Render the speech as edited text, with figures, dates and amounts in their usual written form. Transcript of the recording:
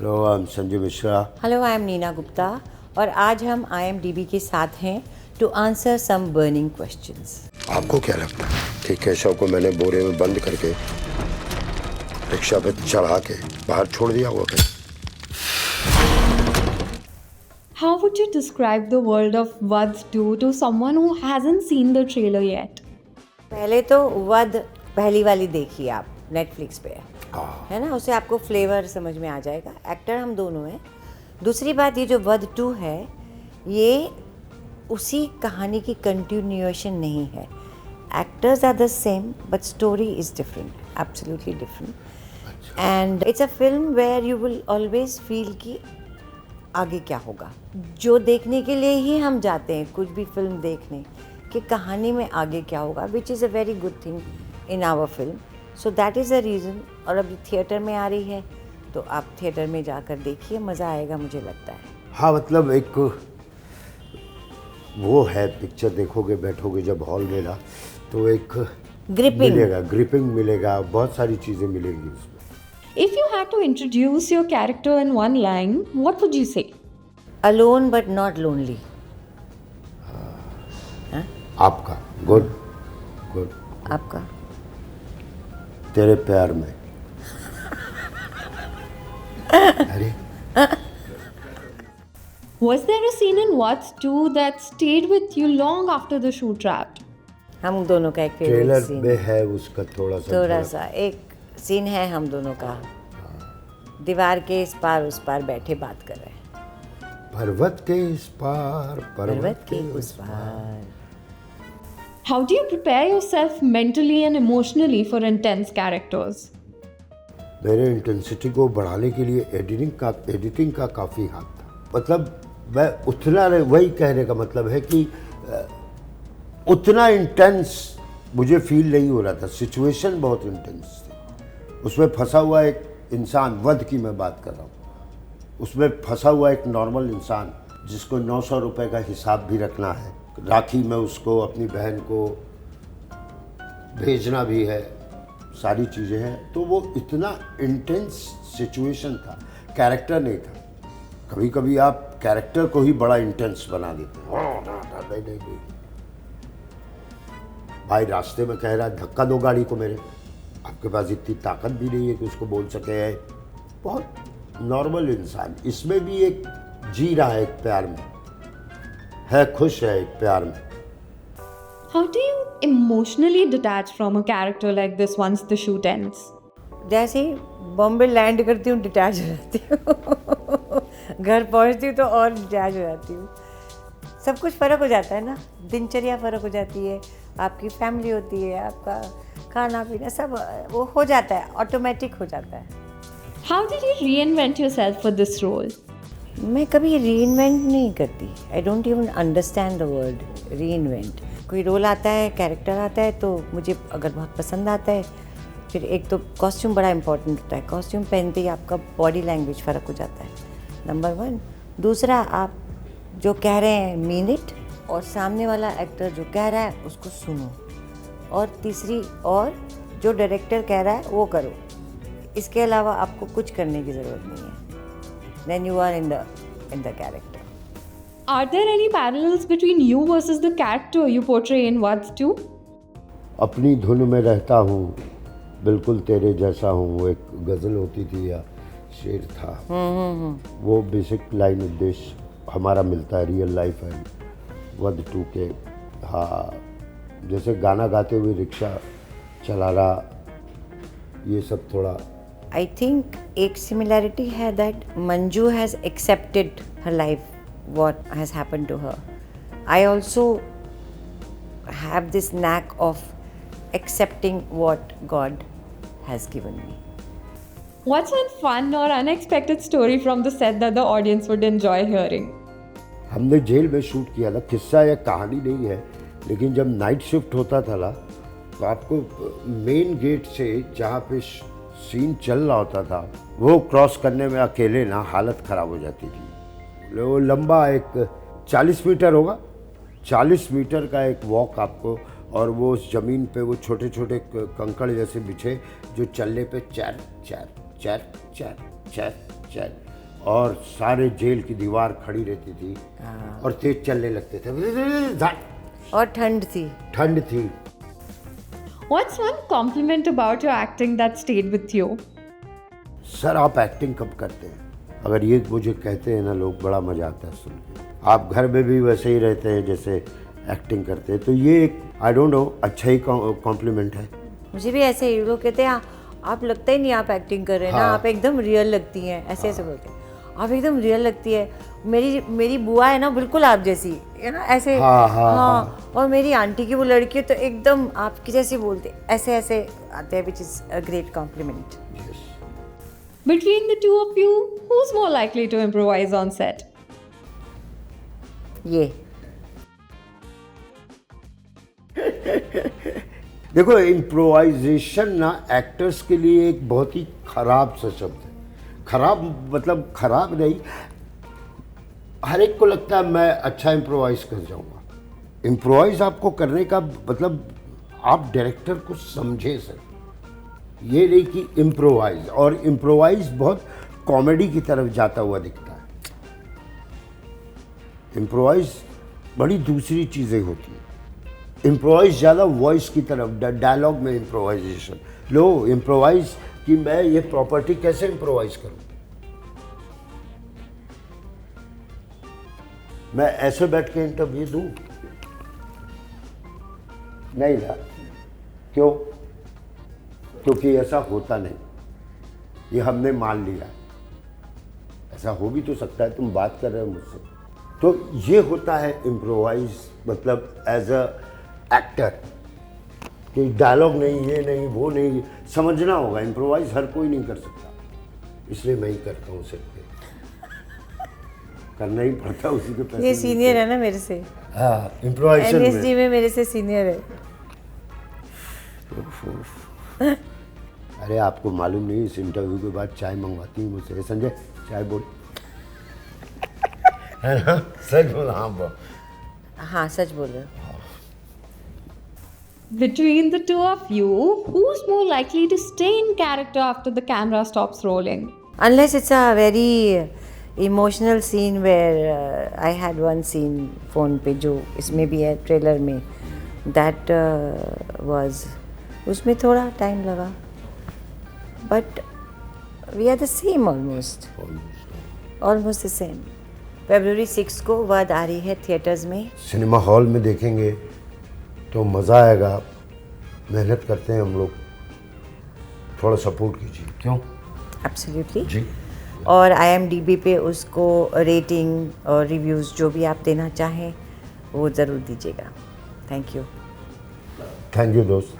Hello, I am Sanjay Mishra. Hello, I am Neena Gupta और आज हम IMDb के साथ हैं to answer some burning questions. आपको क्या लगता है कि केशव को मैंने बोरे में बंद करके रिक्शा पे चढ़ा के बाहर छोड़ दिया हुआ क्या? How would you describe the world of Vadh 2 to someone who hasn't seen the trailer yet? पहले तो वध पहली वाली देखिए आप, नेटफ्लिक्स पे है ना, उससे आपको फ्लेवर समझ में आ जाएगा। एक्टर हम दोनों हैं। दूसरी बात, ये जो वध 2 है ये उसी कहानी की कंटिन्यूएशन नहीं है। Actors are the same but story is different, absolutely different. And it's a film where you will always feel कि आगे क्या होगा, जो देखने के लिए ही हम जाते हैं कुछ भी फिल्म देखने, कि कहानी में आगे क्या होगा, which is a very good thing in our film. So that is a reason. और अभी थिएटर में आ रही है तो आप थिएटर में जाकर देखिए, मज़ा आएगा मुझे लगता है। हाँ, मतलब एक वो है, पिक्चर देखोगे बैठोगे जब हॉल में ना तो एक ग्रिपिंग मिलेगा, बहुत सारी चीज़ें मिलेंगी उसमें। If you had to introduce your character in one line, what would you say? Alone but not lonely. आपका गुड आपका तेरे प्यार में। अरे Was there a scene in Vadh 2 that stayed with you long after the shoot wrapped? हम दोनों का एक फेवरेट ट्रेलर सीन में है उसका थोड़ा सा एक सीन है हम दोनों का। दीवार के इस पार उस पार बैठे बात कर रहे हैं। पर्वत के इस पार पर्वत के उस पार। How do you prepare yourself mentally and emotionally for intense characters? मेरे इंटेंसिटी को बढ़ाने के लिए एडिटिंग का काफ़ी हाथ था। मतलब मैं उतना, वही कहने का मतलब है कि उतना इंटेंस मुझे फील नहीं हो रहा था। सिचुएशन बहुत इंटेंस थी। उसमें फंसा हुआ एक इंसान, वध की मैं बात कर रहा हूँ, उसमें फंसा हुआ एक नॉर्मल इंसान जिसको 900 रुपये का हिसाब भी रखना है, राखी में उसको अपनी बहन को भेजना भी है, सारी चीज़ें हैं। तो वो इतना इंटेंस सिचुएशन था, कैरेक्टर नहीं था। कभी कभी आप कैरेक्टर को ही बड़ा इंटेंस बना देते हैं। नहीं। भाई रास्ते में कह रहा है धक्का दो गाड़ी को मेरे, आपके पास इतनी ताकत भी नहीं है कि उसको बोल सके। है बहुत नॉर्मल इंसान, इसमें भी एक जी रहा है, एक प्यार में है, खुश है एक प्यार में। How do you emotionally detach from a character like this once the shoot ends? जैसे ही बॉम्बे लैंड करती हूँ डिटैच हो जाती हूँ। घर पहुँचती हूँ तो और डिटैच हो जाती हूँ। सब कुछ फ़र्क हो जाता है ना, दिनचर्या फ़र्क हो जाती है, आपकी फैमिली होती है, आपका खाना पीना सब वो हो जाता है, ऑटोमेटिक हो जाता है। How did you reinvent yourself for this role? मैं कभी रीइन्वेंट नहीं करती। I don't even understand the word reinvent. कोई रोल आता है, कैरेक्टर आता है तो मुझे अगर बहुत पसंद आता है, फिर एक तो कॉस्ट्यूम बड़ा इंपॉर्टेंट होता है। कॉस्ट्यूम पहनते ही आपका बॉडी लैंग्वेज फ़र्क हो जाता है, नंबर 1। दूसरा, आप जो कह रहे हैं मीन इट, और सामने वाला एक्टर जो कह रहा है उसको सुनो। और तीसरी, और जो डायरेक्टर कह रहा है वो करो। इसके अलावा आपको कुछ करने की ज़रूरत नहीं है। Then you are in the character. Are there any parallels between you versus the character you portray in Vadh 2? अपनी धुन में रहता हूँ, बिल्कुल तेरे जैसा हूँ, वो एक गज़ल होती थी या शेर था। वो बेसिक लाइन उद्देश्य हमारा मिलता है, रियल लाइफ है वध 2 के। हाँ, जैसे गाना गाते हुए रिक्शा चला रहा, ये सब थोड़ा I think एक सिमिलैरिटी है that Manju has accepted her life what has happened to her. I also have this knack of accepting what God has given me. What's one fun or unexpected story from the set that the audience would enjoy hearing? हमने jail में shoot किया था। किस्सा या कहानी नहीं है, लेकिन जब नाइट शिफ्ट होता था ना तो आपको मेन गेट से जहाँ पे सीन चल रहा होता था वो क्रॉस करने में अकेले ना हालत ख़राब हो जाती थी। वो लंबा एक 40 मीटर होगा, 40 मीटर का एक वॉक आपको, और वो उस ज़मीन पे वो छोटे छोटे कंकड़ जैसे बिछे जो चलने पे चैर चैर चैर चैर चल और सारे जेल की दीवार खड़ी रहती थी और तेज चलने लगते थे और ठंड थी। What's one compliment about your acting that stayed with you? Sir आप एक्टिंग कब करते हैं? अगर ये मुझे कहते हैं ना लोग, बड़ा मजा आता है सुन के। आप घर में भी वैसे ही रहते हैं जैसे एक्टिंग करते हैं, तो ये एक आई डोंट नो अच्छा ही कॉम्प्लीमेंट है। मुझे भी ऐसे ही लोग कहते हैं आप लगता ही नहीं आप एक्टिंग कर रहे हैं ना, आप एकदम रियल लगती हैं, ऐसे ऐसे बोलते हैं, आप एकदम रियल लगती है। मेरी बुआ है ना बिल्कुल आप जैसी है ना, ऐसे हाँ। और मेरी आंटी की वो लड़की है तो एकदम आपकी जैसी बोलते, ऐसे ऐसे आते हैं, which is a great compliment. Between the two of you, who's more likely to improvise on set? ये देखो इम्प्रोवाइजेशन ना एक्टर्स के लिए एक बहुत ही खराब सा शब्द है। खराब मतलब खराब नहीं, हर एक को लगता है मैं अच्छा इम्प्रोवाइज कर जाऊंगा। इम्प्रोवाइज आपको करने का मतलब आप डायरेक्टर को समझे सर, ये नहीं कि इम्प्रोवाइज, और इम्प्रोवाइज बहुत कॉमेडी की तरफ जाता हुआ दिखता है। इम्प्रोवाइज बड़ी दूसरी चीज़ें होती हैं। इम्प्रोवाइज ज़्यादा वॉइस की तरफ, डायलॉग में इम्प्रोवाइजेशन। लो इम्प्रोवाइज कि मैं ये प्रॉपर्टी कैसे इम्प्रोवाइज करूं, मैं ऐसे बैठ के इंटरव्यू दूं? नहीं ना, क्यों? क्योंकि ऐसा होता नहीं, ये हमने मान लिया। ऐसा हो भी तो सकता है, तुम बात कर रहे हो मुझसे, तो ये होता है इम्प्रोवाइज मतलब एज अ एक्टर कि डायलॉग नहीं, ये नहीं, वो नहीं, समझना होगा। इम्प्रोवाइज हर कोई नहीं कर सकता, इसलिए मैं ही करता हूँ सेट पे, करना ही पड़ता है, उसी के पैसे। ये सीनियर है ना मेरे से, हाँ इम्प्रोवाइजेशन एनएसडी में मेरे से सीनियर है। अरे आपको मालूम नहीं, इस इंटरव्यू के बाद चाय मंगवाती हूँ मुझसे, संजय चाय बोल, है ना? सच बोल, हाँ सच बोल रहे हो। Between the two of you, who's more likely to stay in character after the camera stops rolling? Unless it's a very emotional scene where I had one scene phone पे जो इसमें भी है ट्रेलर में, that was, उसमें थोड़ा time लगा, but we are the same almost the same. February 6 को वध आ रही है थिएटर्स में। सिनेमा हॉल में देखेंगे तो मज़ा आएगा। मेहनत करते हैं हम लोग, थोड़ा सपोर्ट कीजिए। क्यों? एब्सोल्युटली जी। और IMDb पे उसको रेटिंग और रिव्यूज़ जो भी आप देना चाहें वो ज़रूर दीजिएगा। थैंक यू दोस्त।